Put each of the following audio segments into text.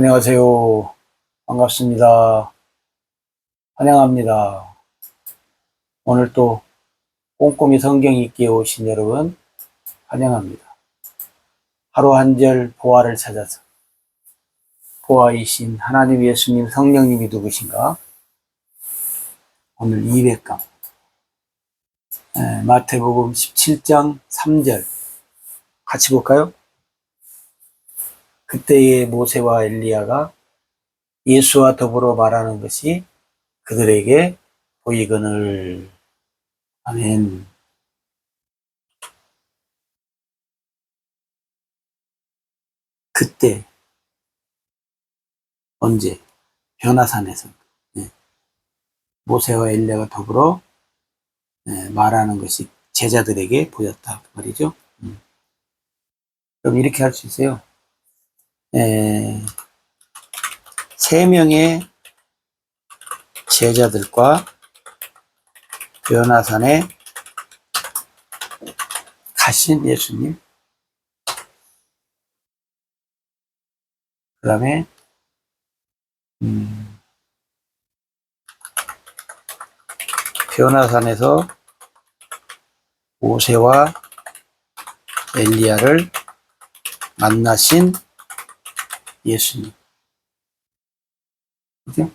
안녕하세요. 반갑습니다. 환영합니다. 오늘 또 꼼꼼히 성경 읽기에 오신 여러분 환영합니다. 하루 한 절 보화를 찾아서 보화이신 하나님 예수님 성령님이 누구신가? 오늘 200강 마태복음 17장 3절 같이 볼까요? 그때의 모세와 엘리야가 예수와 더불어 말하는 것이 그들에게 보이거늘. 아멘. 그때 언제? 변화산에서 모세와 엘리야가 더불어 말하는 것이 제자들에게 보였다 그 말이죠. 그럼 이렇게 할 수 있어요. 세 명의 제자들과 변화산에 가신 예수님, 그 다음에 변화산에서 모세와 엘리야를 만나신 예수님, 그죠?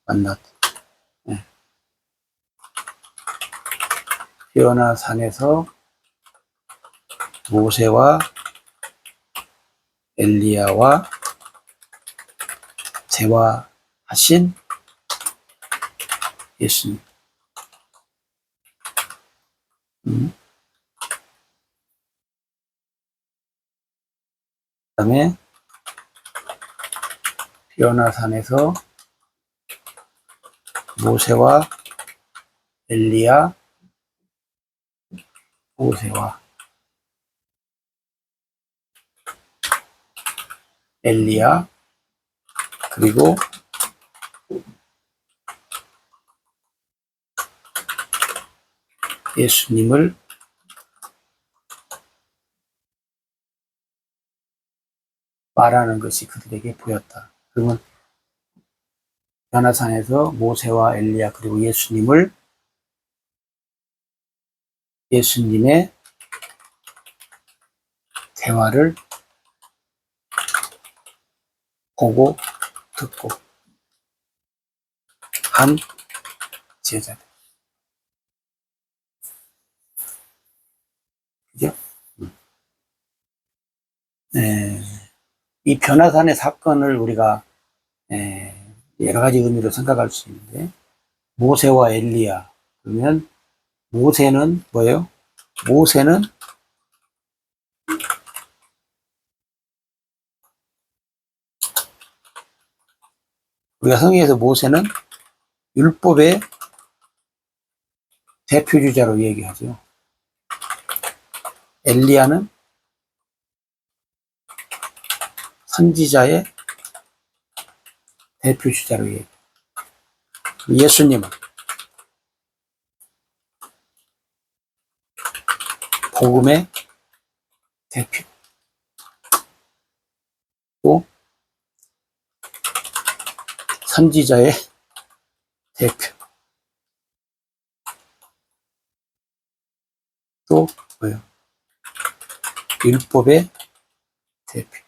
만났. 변화산에서 모세와 엘리야와 대화하신 예수님. 그 다음에 변화산에서 모세와 엘리야, 모세와 엘리야, 그리고 예수님을 말하는 것이 그들에게 보였다. 그러면 변화산에서 모세와 엘리야 그리고 예수님의 대화를 보고 듣고 한 제자들. 그죠? 이 변화산의 사건을 우리가 여러 가지 의미로 생각할 수 있는데, 모세와 엘리야 그러면 모세는 뭐예요? 모세는 우리가 성경에서 모세는 율법의 대표주자로 얘기하죠. 엘리야는 선지자의 대표주자로 얘기해요. 예수님은 복음의 대표, 또 선지자의 대표, 또 뭐예요? 율법의 대표.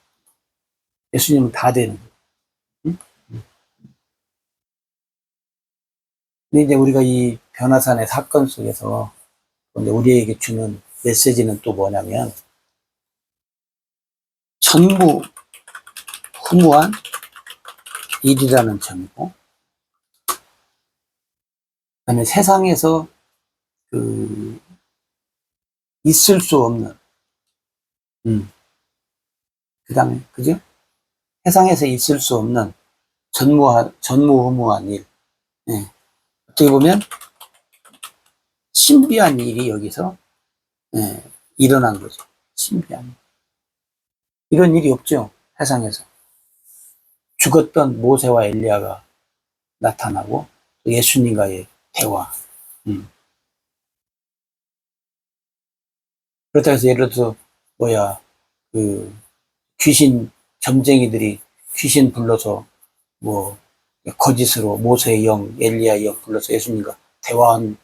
예수님은 다 되는 거예요. 응? 근데 이제 우리가 이 변화산의 사건 속에서 우리에게 주는 메시지는 또 뭐냐면, 전무후무한 일이라는 점이고, 그다음에 세상에서 있을 수 없는, 그다음에 그죠? 세상에서 있을 수 없는 전무후무한 일. 어떻게 보면 신비한 일이 여기서 일어난 거죠. 신비한 일. 이런 일이 없죠, 세상에서. 죽었던 모세와 엘리야가 나타나고 예수님과의 대화. 그렇다고 해서 예를 들어서 귀신 점쟁이들이 귀신 불러서 뭐 거짓으로 모세의 영, 엘리야의 영 불러서 예수님과 대화한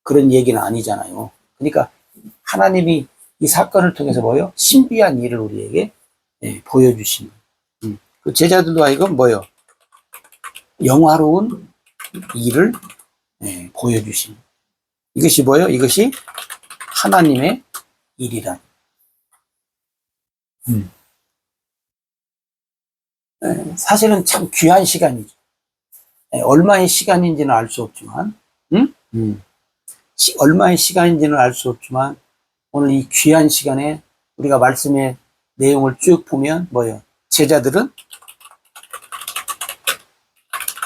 그런 얘기는 아니잖아요. 그러니까 하나님이 이 사건을 통해서 뭐요? 신비한 일을 우리에게 보여주시는. 그 제자들도 하여금 뭐요? 영화로운 일을 보여주시는. 이것이 뭐요? 이것이 하나님의 일이란. 사실은 참 귀한 시간이죠. 얼마의 시간인지는 알 수 없지만, 얼마의 시간인지는 알 수 없지만, 오늘 이 귀한 시간에 우리가 말씀의 내용을 쭉 보면 뭐예요? 제자들은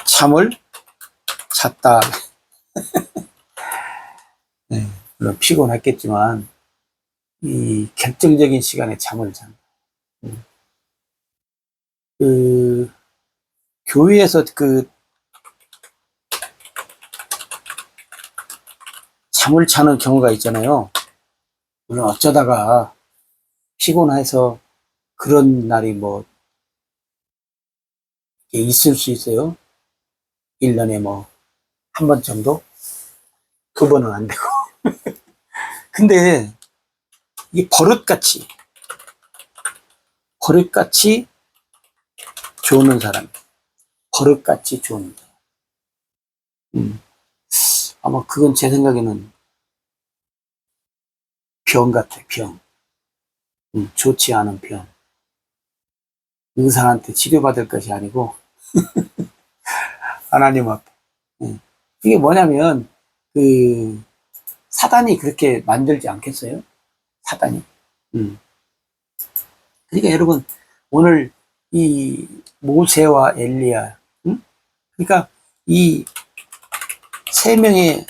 잠을 잤다. 물론 피곤했겠지만 이 결정적인 시간에 잠을 잔다. 그 교회에서 그 잠을 자는 경우가 있잖아요. 물론 어쩌다가 피곤해서 그런 날이 뭐 있을 수 있어요. 1년에 뭐 한 번 정도? 2번은 안 되고. 근데 이게 버릇같이 조는 사람, 버릇같이 조는 사람. 아마 그건 제 생각에는 병 같아, 병. 좋지 않은 병. 의사한테 치료받을 것이 아니고 하나님 앞에. 이게 뭐냐면 그 사단이 그렇게 만들지 않겠어요? 사단이. 그러니까 여러분 오늘 이 모세와 엘리야, 그러니까 이 3명의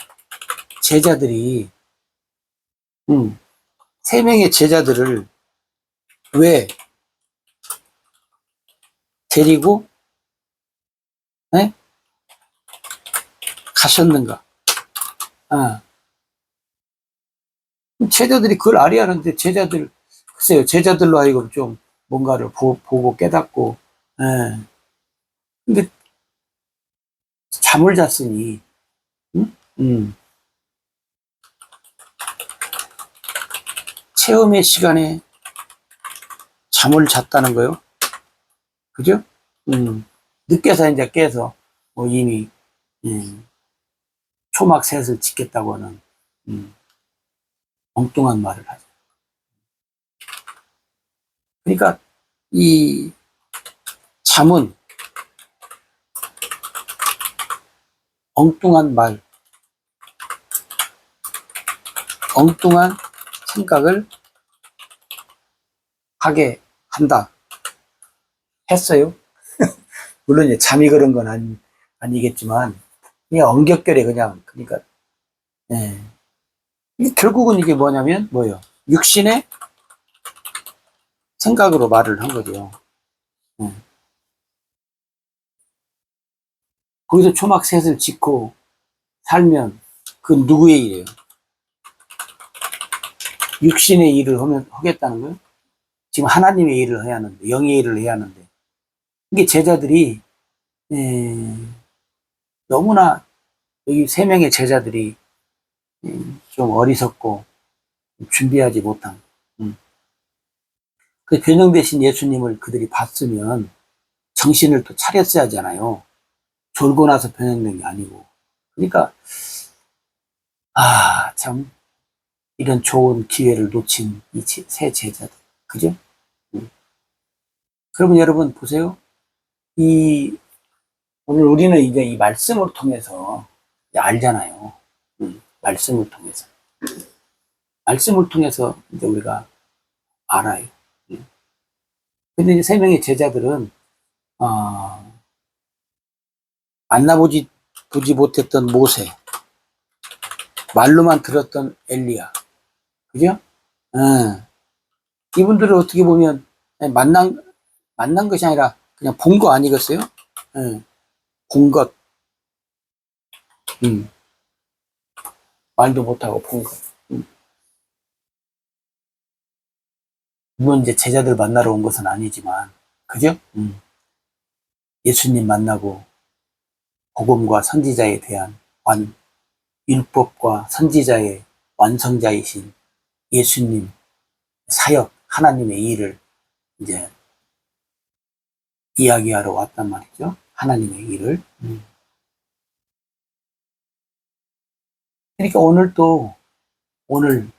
제자들이 3명의 제자들을 왜 데리고 가셨는가? 제자들이 그걸 알아야 하는데 글쎄요, 제자들로 하여금 좀 뭔가를 보고 깨닫고, 근데 잠을 잤으니, 체험의 시간에 잠을 잤다는 거요. 그죠? 늦게서 이제 깨서 뭐 이미 초막 셋을 짓겠다고 하는 엉뚱한 말을 하죠. 그러니까 이 잠은 엉뚱한 말, 엉뚱한 생각을 하게 한다. 했어요. 물론 이제 잠이 그런 건 아니겠지만, 그냥 엉겹결에 그냥, 그러니까, 결국은 이게 뭐냐면, 뭐예요? 육신의 생각으로 말을 한 거죠. 거기서 초막 셋을 짓고 살면, 그건 누구의 일이에요? 육신의 일을 하겠다는 거예요? 지금 하나님의 일을 해야 하는데, 영의 일을 해야 하는데. 이게 제자들이, 너무나, 여기 3명의 제자들이 좀 어리석고, 준비하지 못한, 그 변형되신 예수님을 그들이 봤으면 정신을 또 차렸어야 하잖아요. 졸고 나서 변형된 게 아니고. 그러니까, 참, 이런 좋은 기회를 놓친 이 세 제자들. 그죠? 그러면 여러분, 보세요. 오늘 우리는 이제 이 말씀을 통해서 알잖아요. 말씀을 통해서. 말씀을 통해서 이제 우리가 알아요. 근데 이제 3명의 제자들은, 만나보지 못했던 모세, 말로만 들었던 엘리야. 그죠? 이분들을 어떻게 보면 만난 것이 아니라 그냥 본 거 아니겠어요? 본 것. 말도 못하고 본 것. 물론 이제 제자들 만나러 온 것은 아니지만, 그죠? 예수님 만나고 복음과 선지자에 대한 율법과 선지자의 완성자이신 예수님 사역, 하나님의 일을 이제 이야기하러 왔단 말이죠. 하나님의 일을. 그러니까 오늘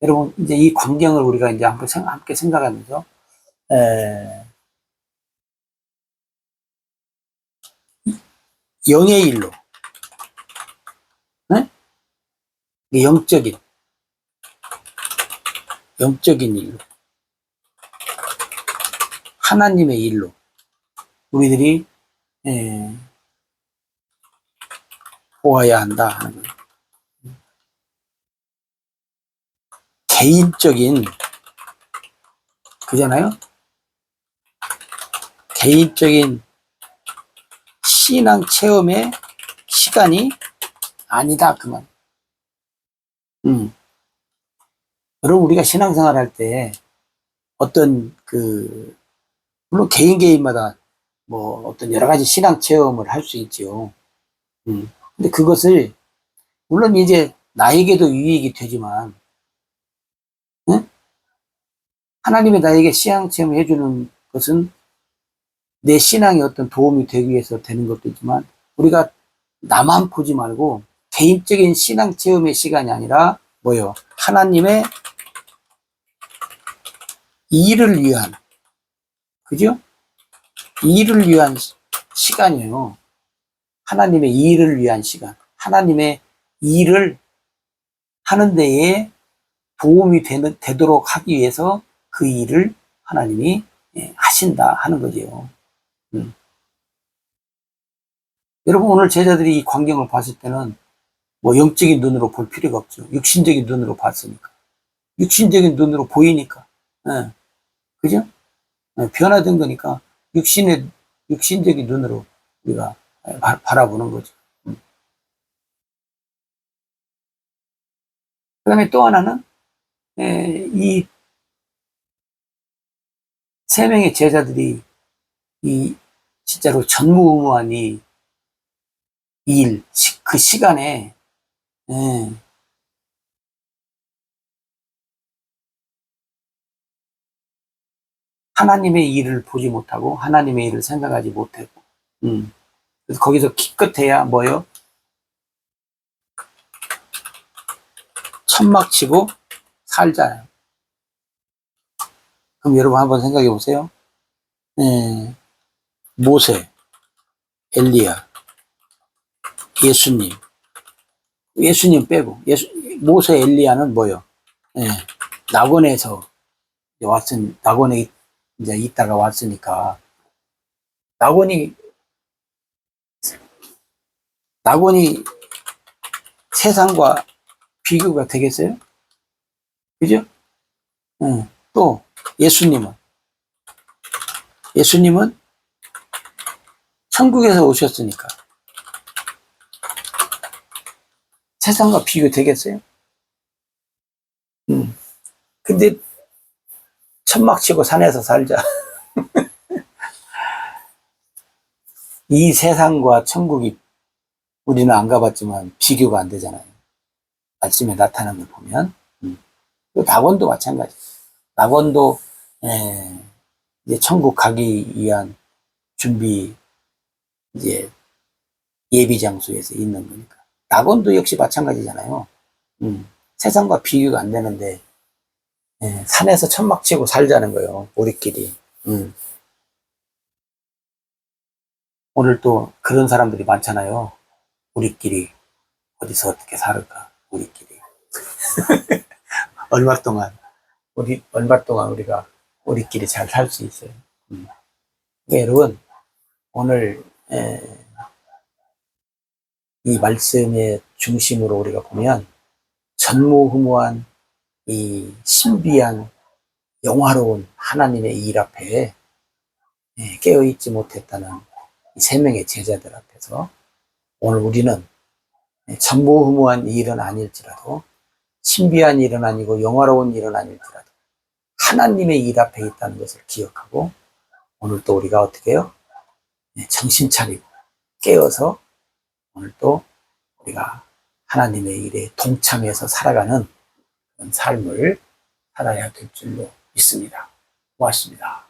여러분 이제 이 광경을 우리가 이제 함께 생각하면서 영의 일로, 네? 영적인 일로, 하나님의 일로 우리들이 보아야 한다 하는 거예요. 개인적인, 그잖아요? 개인적인 신앙 체험의 시간이 아니다, 그 말. 여러분, 우리가 신앙생활 할 때 어떤 물론 개인마다 뭐 어떤 여러 가지 신앙 체험을 할 수 있죠. 근데 그것을, 물론 이제 나에게도 유익이 되지만, 응? 하나님이 나에게 신앙 체험을 해주는 것은 내 신앙에 어떤 도움이 되기 위해서 되는 것도 있지만, 우리가 나만 보지 말고 개인적인 신앙 체험의 시간이 아니라 뭐요? 하나님의 일을 위한, 그죠? 일을 위한 시간이에요. 하나님의 일을 위한 시간. 하나님의 일을 하는 데에 도움이 되도록 하기 위해서 그 일을 하나님이 하신다 하는 거죠. 여러분, 오늘 제자들이 이 광경을 봤을 때는 뭐 영적인 눈으로 볼 필요가 없죠. 육신적인 눈으로 봤으니까. 육신적인 눈으로 보이니까. 예, 그죠? 변화된 거니까 육신적인 눈으로 우리가 바라보는 거죠. 그 다음에 또 하나는 이 세 명의 제자들이 이 진짜로 전무후무한 이 일, 그 시간에 하나님의 일을 보지 못하고 하나님의 일을 생각하지 못하고 그래서 거기서 기껏해야 뭐요? 천막 치고 살잖아요. 그럼 여러분 한번 생각해 보세요. 모세, 엘리야, 예수님 빼고 모세, 엘리야는 뭐요? 낙원에서 낙원에 이제 있다가 왔으니까 낙원이 세상과 비교가 되겠어요? 그죠? 또 예수님은 천국에서 오셨으니까 세상과 비교 되겠어요? 근데 천막 치고 산에서 살자. 이 세상과 천국이 우리는 안 가봤지만 비교가 안 되잖아요. 아침에 나타나는 걸 보면. 낙원도 마찬가지. 낙원도 이제 천국 가기 위한 준비 이제 예비 장소에서 있는 거니까. 낙원도 역시 마찬가지잖아요. 세상과 비교가 안 되는데 산에서 천막 치고 살자는 거예요. 우리끼리. 오늘 또 그런 사람들이 많잖아요. 우리끼리 어디서 어떻게 살을까? 우리끼리. 얼마 동안 우리가 우리끼리 잘 살 수 있어요. 그러니까 여러분, 오늘 이 말씀의 중심으로 우리가 보면 전무후무한 이 신비한 영화로운 하나님의 일 앞에 깨어있지 못했다는 이 세 명의 제자들 앞에서 오늘 우리는 전무후무한 일은 아닐지라도 신비한 일은 아니고 영화로운 일은 아닐지라도 하나님의 일 앞에 있다는 것을 기억하고 오늘 또 우리가 어떻게 해요? 정신 차리고 깨어서 오늘 또 우리가 하나님의 일에 동참해서 살아가는 그런 삶을 살아야 될 줄로 믿습니다. 고맙습니다.